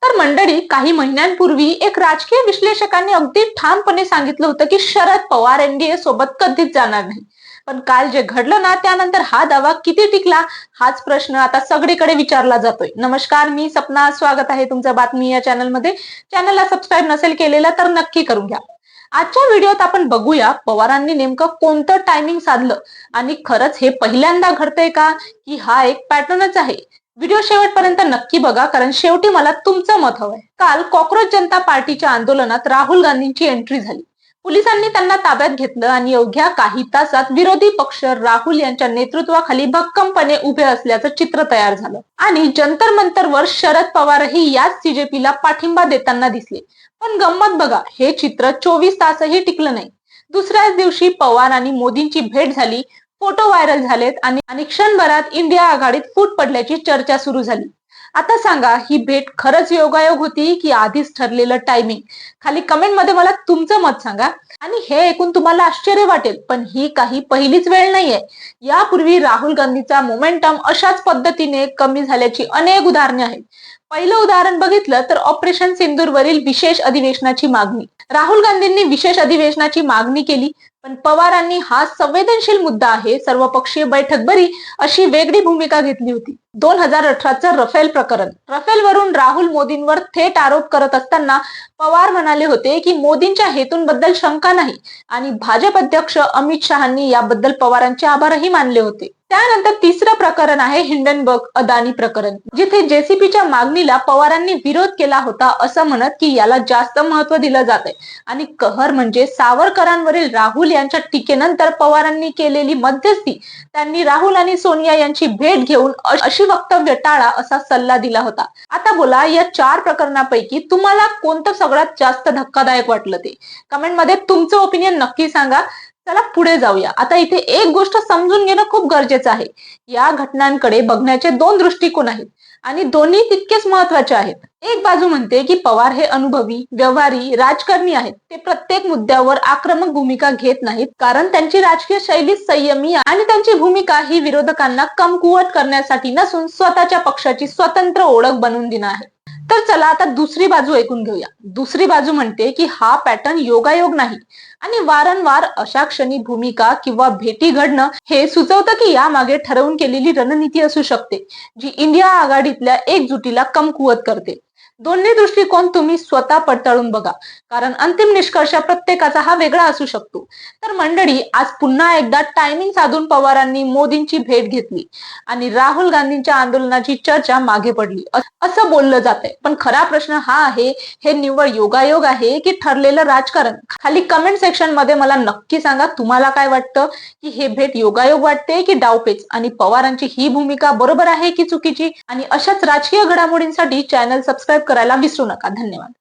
तर मंडळी, काही महिन्यांपूर्वी एक राजकीय विश्लेषकांनी अगदी ठामपणे सांगितलं होतं की शरद पवार एनडीए सोबत कधीच जाणार नाही. पण काल जे घडलं ना, त्यानंतर हा दावा किती टिकला, हाच प्रश्न आता सगळीकडे विचारला जातोय. नमस्कार, मी सपना. स्वागत आहे तुमचं बातमी या चॅनलमध्ये. चॅनलला सबस्क्राईब नसेल केलेला तर नक्की करून घ्या. आजच्या व्हिडिओत आपण बघूया पवारांनी नेमकं कोणतं टायमिंग साधलं आणि खरंच हे पहिल्यांदा घडतंय का, की हा एक पॅटर्नच आहे. व्हिडिओ शेवटपर्यंत नक्की बघा, कारण शेवटी मला तुमचं मत हवंय. काल कॉक्रोच जनता पार्टीच्या आंदोलनात राहुल गांधींची एंट्री झाली. पोलिसांनी त्यांना ताब्यात घेतलं आणि अवघ्या काही तासात विरोधी पक्ष राहुल यांच्या नेतृत्वाखाली भक्कमपणे उभे असल्याचं चित्र तयार झालं. आणि जंतर मंतरवर शरद पवारही याच सीजेपीला पाठिंबा देताना दिसले. पण गंमत बघा, हे चित्र 24 तासही टिकलं नाही. दुसऱ्याच दिवशी पवार आणि मोदींची भेट झाली. फोटो व्हायरल झालेत आणि क्षणभरात इंडिया आघाडीत फूट पडल्याची चर्चा सुरू झाली. आता सांगा, ही भेट खरंच योगायोग होती की आधीच ठरलेलं टायमिंग? खाली कमेंट मध्ये मला तुमचं मत सांगा. आणि हे ऐकून तुम्हाला आश्चर्य वाटेल, पण ही काही पहिलीच वेळ नाहीये. यापूर्वी राहुल गांधीचा मोमेंटम अशाच पद्धतीने कमी झाल्याची अनेक उदाहरणे आहेत. पहिलं उदाहरण बघितलं तर ऑपरेशन सिंदूर वरील विशेष अधिवेशनाची मागणी. राहुल गांधींनी विशेष अधिवेशनाची मागणी केली, पण पवारांनी हा संवेदनशील मुद्दा आहे, सर्वपक्षीय बैठक बरी, अशी वेगळी भूमिका घेतली होती. 2018चं रफेल प्रकरण. रफेलवरून राहुल मोदींवर थेट आरोप करत असताना पवार म्हणाले होते की मोदींच्या हेतूंबद्दल शंका नाही, आणि भाजप अध्यक्ष अमित शहांनी याबद्दल पवारांचे आभारही मानले होते. त्यानंतर तिसरं प्रकरण आहे हिंडनबर्ग अदानी प्रकरण, जिथे जेसीपीच्या मागणीला पवारांनी विरोध केला होता, असं म्हणत की याला जास्त महत्व दिलं जात आहे. आणि कहर म्हणजे सावरकरांवरील राहुल यांच्या टीकेनंतर पवारांनी केलेली मध्यस्थी. त्यांनी राहुल आणि सोनिया यांची भेट घेऊन अशी वक्तव्य टाळा असा सल्ला दिला होता. आता बोला, या 4 प्रकरणापैकी तुम्हाला कोणतं सगळ्यात जास्त धक्कादायक वाटलं ते कमेंट मध्ये तुमचं ओपिनियन नक्की सांगा. चला पुढे जाऊया. आता इथे एक गोष्ट समजून घेणं खूप गरजेचं आहे. या घटनांकडे बघण्याचे 2 दृष्टिकोन आहेत आणि दोन्ही तितकेच महत्वाचे आहेत. एक बाजू म्हणते की पवार हे अनुभवी, व्यवहारी, राजकारणी आहेत. ते प्रत्येक मुद्द्यावर आक्रमक भूमिका घेत नाहीत, कारण त्यांची राजकीय शैली संयमी आणि त्यांची भूमिका ही विरोधकांना कमकुवत करण्यासाठी नसून स्वतःच्या पक्षाची स्वतंत्र ओळख बनवून देणं आहे. तर चला आता दुसरी बाजू ऐकून घेऊया. दुसरी बाजू म्हणते की हा पॅटर्न योगायोग नाही, आणि वारंवार अशा क्षणी भूमिका किंवा भेटी घडणं हे सुचवतं की यामागे ठरवून केलेली रणनीती असू शकते, जी इंडिया आघाडीतल्या एकजुटीला कमकुवत करते. दोन्ही दृष्टिकोन तुम्ही स्वतः पडताळून बघा, कारण अंतिम निष्कर्ष प्रत्येकाचा हा वेगळा असू शकतो. तर मंडळी, आज पुन्हा एकदा टायमिंग साधून पवारांनी मोदींची भेट घेतली आणि राहुल गांधींच्या आंदोलनाची चर्चा मागे पडली असं बोललं जातंय. पण खरा प्रश्न हा आहे, हे निव्वळ योगायोग आहे की ठरलेलं राजकारण? खाली कमेंट सेक्शन मध्ये मला नक्की सांगा, तुम्हाला काय वाटतं, की हे भेट योगायोग वाटते की डावपेच, आणि पवारांची ही भूमिका बरोबर आहे की चुकीची? आणि अशाच राजकीय घडामोडींसाठी चॅनल सबस्क्राईब करायला विसरू नका. धन्यवाद.